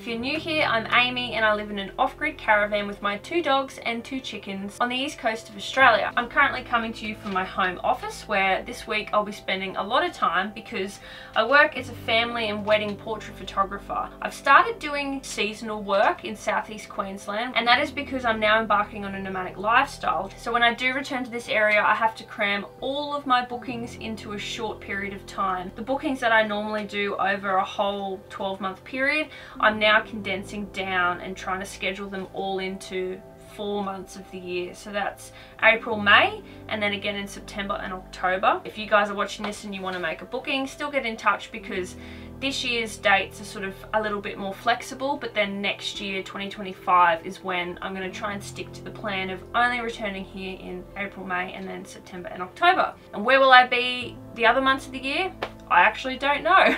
you're new here, I'm Amy and I live in an off-grid caravan with my 2 dogs and 2 chickens on the east coast of Australia. I'm currently coming to you from my home office, where this week I'll be spending a lot of time because I work as a family and wedding portrait photographer. I've started doing seasonal work in southeast Queensland, and that is because I'm now embarking on a nomadic lifestyle. So when I do return to this area, I have to cram all of my bookings into a short period of time. The bookings that I normally do over a whole 12-month period, I'm now condensing down and trying to schedule them all into 4 months of the year. So that's April, May, and then again in September and October. If you guys are watching this and you want to make a booking, still get in touch, because this year's dates are sort of a little bit more flexible, but then next year, 2025, is when I'm going to try and stick to the plan of only returning here in April, May, and then September and October. And where will I be the other months of the year? I actually don't know.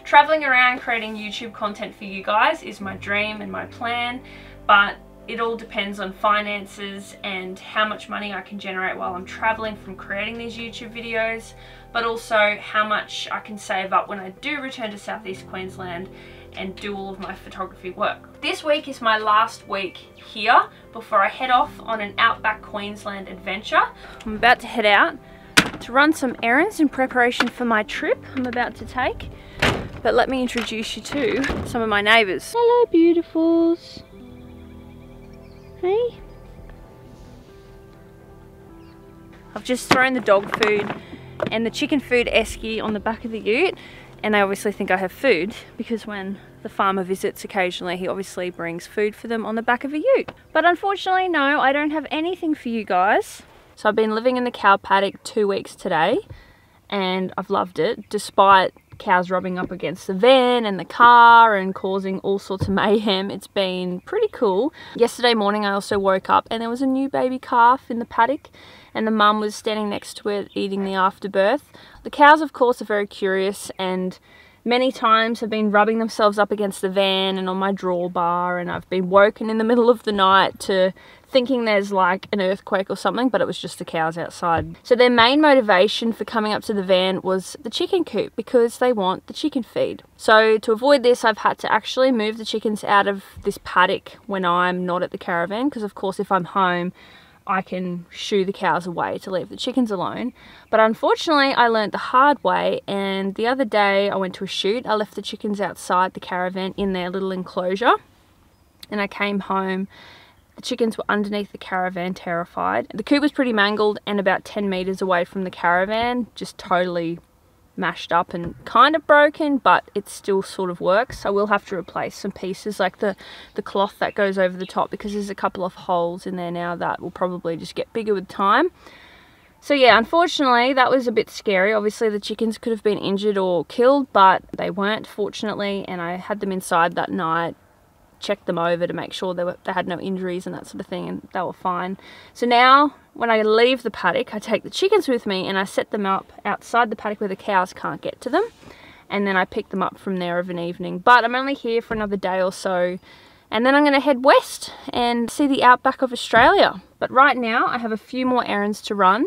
Traveling around creating YouTube content for you guys is my dream and my plan, but it all depends on finances and how much money I can generate while I'm traveling from creating these YouTube videos, but also how much I can save up when I do return to southeast Queensland and do all of my photography work. This week is my last week here before I head off on an outback Queensland adventure. I'm about to head out to run some errands in preparation for my trip I'm about to take, but let me introduce you to some of my neighbours. Hello, beautifuls. Hey. I've just thrown the dog food and the chicken food esky on the back of the ute, and they obviously think I have food because when the farmer visits occasionally, he obviously brings food for them on the back of a ute. But unfortunately, no, I don't have anything for you guys. So I've been living in the cow paddock 2 weeks today, and I've loved it, despite cows rubbing up against the van and the car and causing all sorts of mayhem. It's been pretty cool. Yesterday morning I also woke up and there was a new baby calf in the paddock, and the mum was standing next to it eating the afterbirth. The cows, of course, are very curious and many times have been rubbing themselves up against the van and on my drawbar, and I've been woken in the middle of the night to thinking there's like an earthquake or something, but it was just the cows outside. So their main motivation for coming up to the van was the chicken coop, because they want the chicken feed. So to avoid this, I've had to actually move the chickens out of this paddock when I'm not at the caravan, because of course if I'm home I can shoo the cows away to leave the chickens alone. But unfortunately I learned the hard way, and the other day I went to a shoot. I left the chickens outside the caravan in their little enclosure, and I came home. The chickens were underneath the caravan, terrified. The coop was pretty mangled and about 10 meters away from the caravan, just totally mashed up and kind of broken, but it still sort of works. I will have to replace some pieces like the cloth that goes over the top, because there's a couple of holes in there now that will probably just get bigger with time. So yeah, unfortunately that was a bit scary. Obviously the chickens could have been injured or killed, but they weren't, fortunately, and I had them inside that night, checked them over to make sure they had no injuries and that sort of thing, and they were fine. So now when I leave the paddock, I take the chickens with me and I set them up outside the paddock where the cows can't get to them, and then I pick them up from there of an evening. But I'm only here for another day or so, and then I'm going to head west and see the outback of Australia. But right now I have a few more errands to run.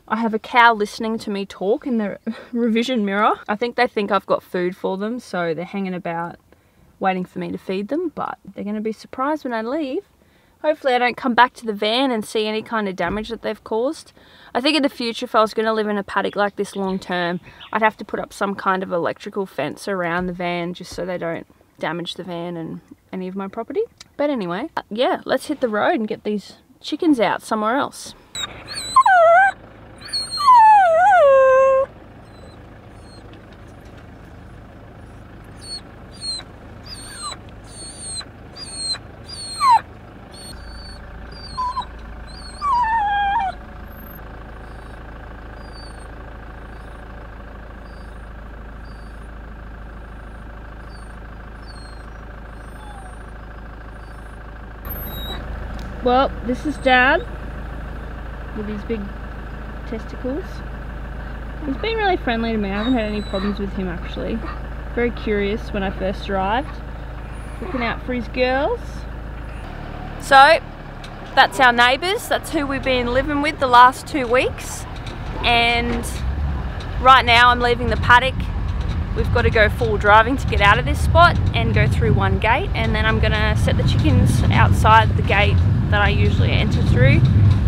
I have a cow listening to me talk in the revision mirror. I think they think I've got food for them, so they're hanging about waiting for me to feed them, but they're going to be surprised when I leave. Hopefully I don't come back to the van and see any kind of damage that they've caused. I think in the future, if I was going to live in a paddock like this long term, I'd have to put up some kind of electrical fence around the van just so they don't damage the van and any of my property. But anyway, yeah, let's hit the road and get these chickens out somewhere else. Well, this is Dad with his big testicles. He's been really friendly to me. I haven't had any problems with him actually. Very curious when I first arrived. Looking out for his girls. So, that's our neighbours. That's who we've been living with the last 2 weeks. And right now I'm leaving the paddock we've got to go full driving to get out of this spot and go through one gate, and then I'm gonna set the chickens outside the gate that I usually enter through,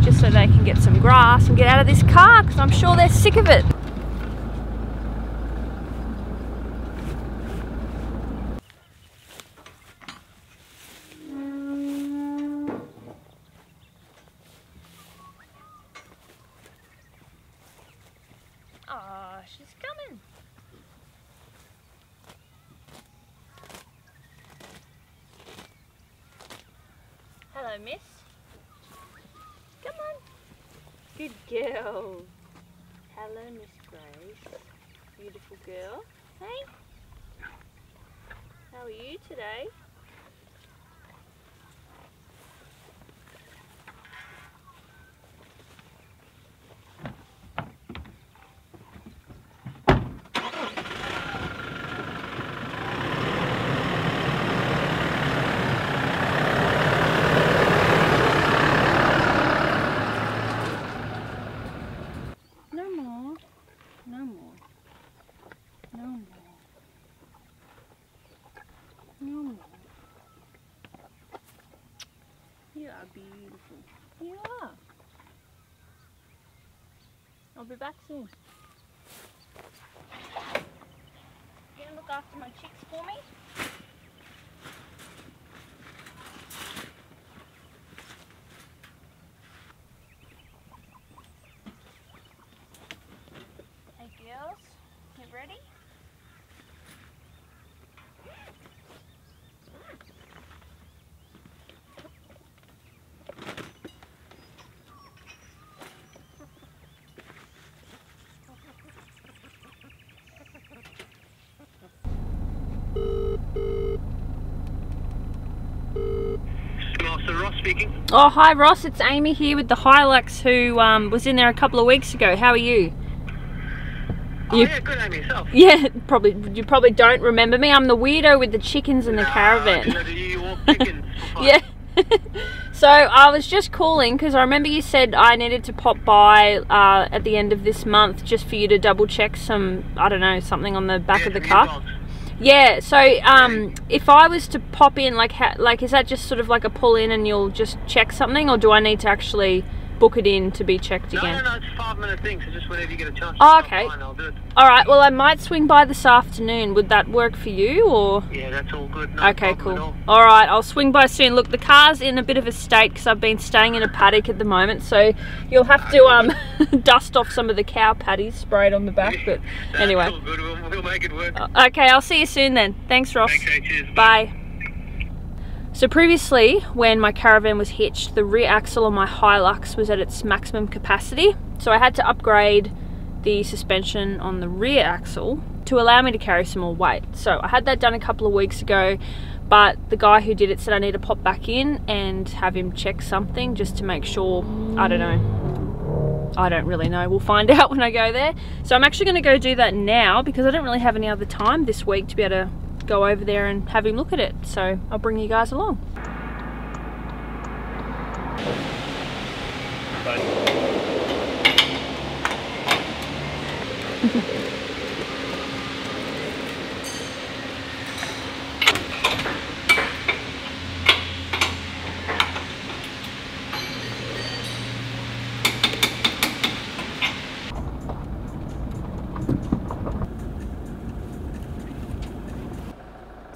just so they can get some grass and get out of this car, because I'm sure they're sick of it. Oh, she's coming. Hello, miss. Come on. Good girl. Hello, Miss Grace. Beautiful girl. Hey. How are you today? You are beautiful. You are. I'll be back soon. You gonna look after my chicks for me? Hey girls, you ready? Ross speaking. Oh, hi Ross, it's Amy here with the Hilux, who was in there a couple of weeks ago. How are you? Oh yeah, good, Amy, yourself? Yeah, you probably don't remember me. I'm the weirdo with the chickens in the caravan. You walk chickens. Yeah. So I was just calling because I remember you said I needed to pop by at the end of this month just for you to double check some, I don't know, something on the back of the car. Yeah, so if I was to pop in, like is that just sort of like a pull in and you'll just check something, or do I need to actually book it in to be checked again? No, it's a 5-minute thing, so just whenever you get a chance. Oh, okay. Fine, I'll do it. Alright, well I might swing by this afternoon. Would that work for you, or? Yeah, that's all good. No okay, problem cool. at all. Alright, I'll swing by soon. Look, the car's in a bit of a state because I've been staying in a paddock at the moment, so you'll have to dust off some of the cow patties sprayed on the back, but anyway. That's all good. We'll make it work. Okay, I'll see you soon then. Thanks, Ross. Okay, cheers. Bye. So previously, when my caravan was hitched, the rear axle on my Hilux was at its maximum capacity, so I had to upgrade the suspension on the rear axle to allow me to carry some more weight. So I had that done a couple of weeks ago, but the guy who did it said I need to pop back in and have him check something just to make sure. I don't know. I don't really know. We'll find out when I go there. So I'm actually going to go do that now because I don't really have any other time this week to be able to go over there and have him look at it. So I'll bring you guys along.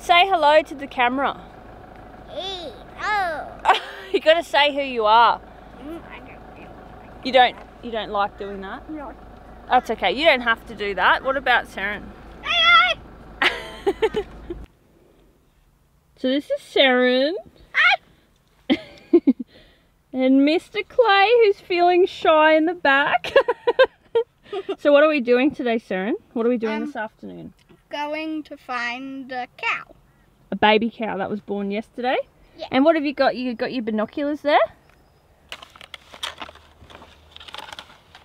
Say hello to the camera. Hey, oh. You gotta say who you are. I don't. You don't like doing that? No. That's okay. You don't have to do that. What about Saren? Hey, So this is Saren. And Mr. Clay, who's feeling shy in the back. So what are we doing today, Saren? What are we doing this afternoon? going to find a cow. A baby cow that was born yesterday? Yeah. And what have you got? You got your binoculars there?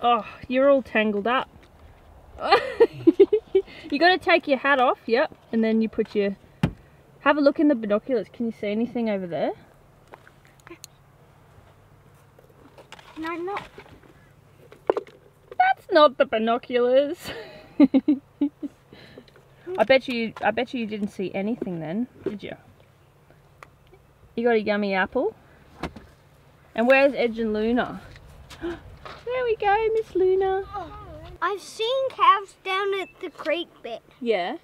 Oh, you're all tangled up. You got to take your hat off, yep. And then you put your... Have a look in the binoculars. Can you see anything over there? No. That's not the binoculars. I bet you didn't see anything then, did you? You got a yummy apple. And where's Edge and Luna? There we go, Miss Luna. I've seen cows down at the creek bit. Yeah.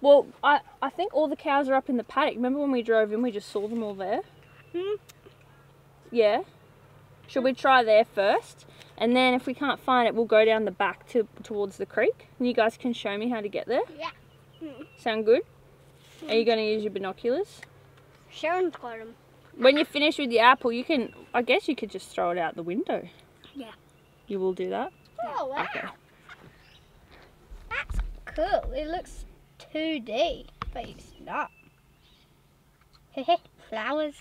Well, I think all the cows are up in the paddock. Remember when we drove in, we just saw them all there? Yeah. Should we try there first? And then if we can't find it, we'll go down the back towards the creek. And you guys can show me how to get there? Yeah. Sound good? Are you going to use your binoculars? Sharon's got them. When you're finished with your apple, you can, I guess you could just throw it out the window. Yeah. You will do that? Oh, wow. Okay. That's cool. It looks 2D, but it's not. Flowers.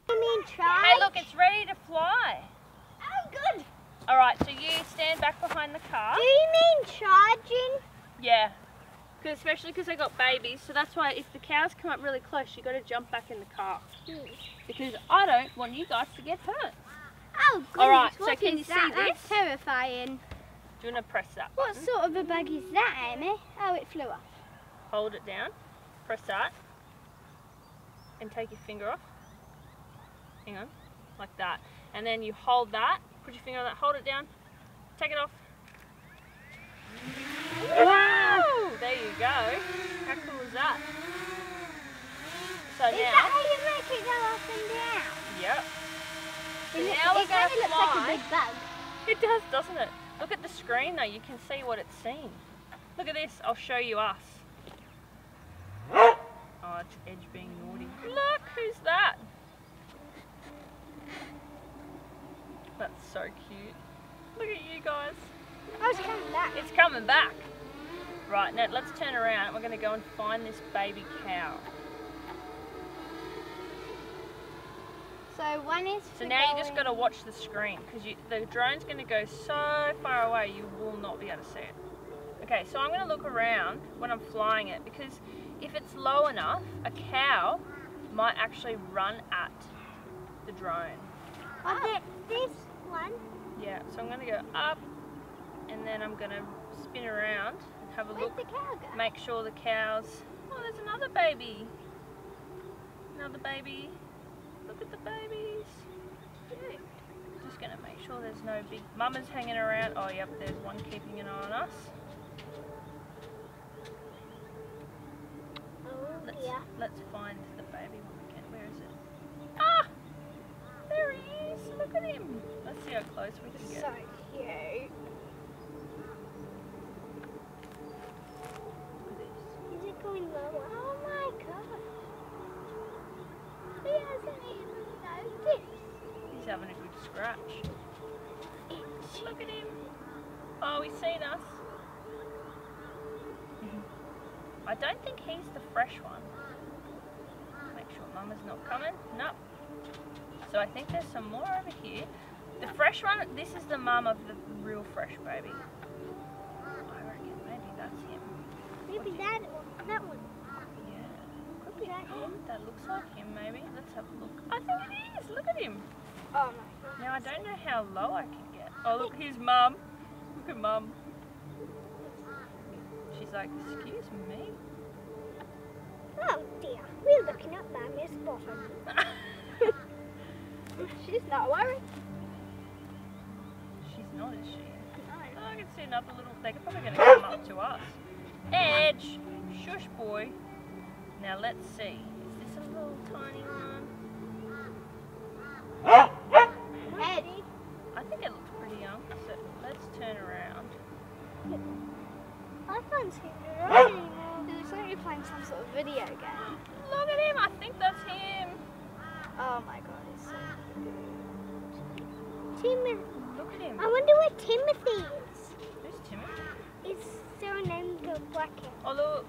I mean, try. Hey, look, it's ready to fly. Oh, good. All right, so you stand back behind the car. Do you mean charging? Yeah. Especially because they got babies, so that's why if the cows come up really close, you got to jump back in the car. Because I don't want you guys to get hurt. Oh, goodness. All right, so what can is you that? see this? That's terrifying. Do you want to press that What button? sort of a bug is that, Amy? Oh, it flew off. Hold it down, press that, and take your finger off. Hang on, like that. And then you hold that, put your finger on that, hold it down, take it off. Wow! There you go. How cool is that? So Is now, that how you make it go up and down? yep. So It now we're kind going of to looks like a fly. big bug. It does, doesn't it? Look at the screen though, you can see what it's seeing. Look at this, I'll show you us. Oh, it's Edge being naughty. Look, who's that? That's so cute. Look at you guys. I was coming back. It's coming back. Right, now let's turn around. We're going to go and find this baby cow. So one is So now you just got to watch the screen because the drone's going to go so far away you will not be able to see it. Okay, so I'm going to look around when I'm flying it because if it's low enough, a cow might actually run at the drone. Oh, this one. Yeah, so I'm going to go up and then I'm going to spin around and have a Where'd look. the cow go? Make sure the cows... Oh, there's another baby. Another baby. Look at the babies. Cute. Just going to make sure there's no big mamas hanging around. Oh, yep, there's one keeping an eye on us. Oh, dear. Let's find the baby when we can. Where is it? Ah! There he is. Look at him. Let's see how close we can get. So cute. Is it going lower? Oh my god. He hasn't even noticed. He's having a good scratch. Look at him. Oh, he's seen us. I don't think he's the fresh one. Make sure Mama's not coming. Nope. So I think there's some more over here. The fresh one, this is the mum of the real fresh baby. I reckon maybe that's him. Maybe that one. Yeah. Could be that him. That looks like him maybe. Let's have a look. I think it is. Look at him. Oh my god. Now I don't know how low I can get. Oh look, here's Mum. Look at Mum. She's like, excuse me. Oh dear. We're looking at Mummy's bottom. She's not worried. She's not, is she? No. Oh, I can see another little... They're probably going to come up to us. Edge! Shush, boy. Now, let's see. Is this a little tiny one? Eddie. I think it looks pretty young. So, let's turn around. I can't see the road anymore. It looks like you're playing some sort of video game. Look at him! I think that's him. Oh my god, it's so cute. Timothy. Look at him. I wonder where Timothy is. Who's Timothy? Is there a name to black cat? Oh, look.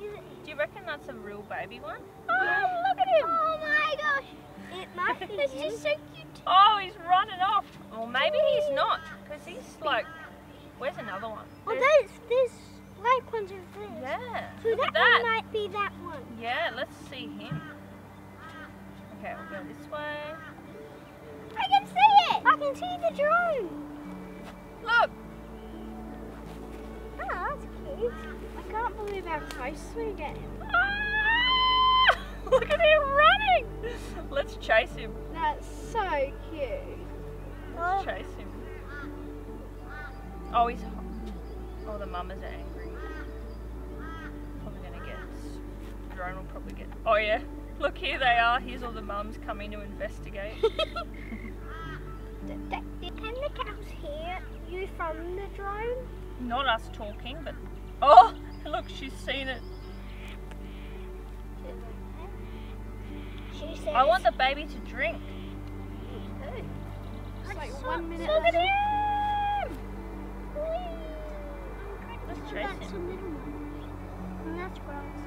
Is it? Do you reckon that's a real baby one? Oh, look at him! Oh my gosh. It might be It's him. just so cute. Oh, he's running off. Well, maybe he's not. Because he's like... Where's another one? Oh, there's black ones over there. Yeah. So Look that at that. one might be that one. Yeah, let's see him. Okay, we'll go this way. I can see it. I can see the drone. Look! Oh. I can't believe how close we're getting. Ah! Look at him running! Let's chase him. That's so cute. Let's chase him. Oh, he's hot. Oh, the mamas are angry. Probably gonna get. Drone will probably get. Oh yeah. Look, here they are. Here's all the mums coming to investigate. Can the cows hear you from the drone? Not us talking, but oh, look, she's seen it. She says, I want the baby to drink. it's like 1 minute. Look at him! Let's chase That's a him. little one. And that's gross.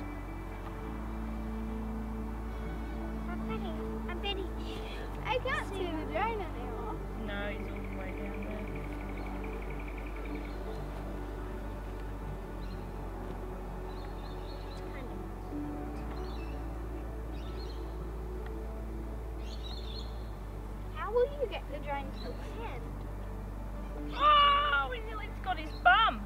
I'm Betty. I can't see the drone anymore. No, he's all the way down there. How will you get the drone to land? Oh, he nearly got his bum.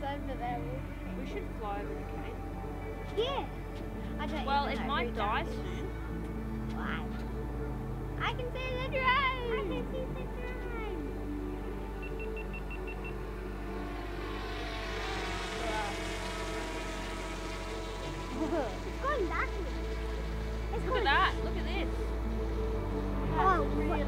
Over there. We should fly over the cave. Yeah. I don't Well, even it know might who die does. soon. Why? I can see the drone. I can see the drone. It's going backwards. It's Look going at that. Look at this. Oh, really?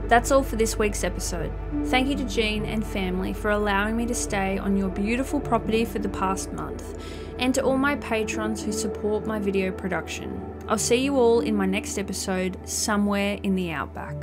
That's all for this week's episode. Thank you to Jean and family for allowing me to stay on your beautiful property for the past month, and to all my patrons who support my video production. I'll see you all in my next episode, somewhere in the outback.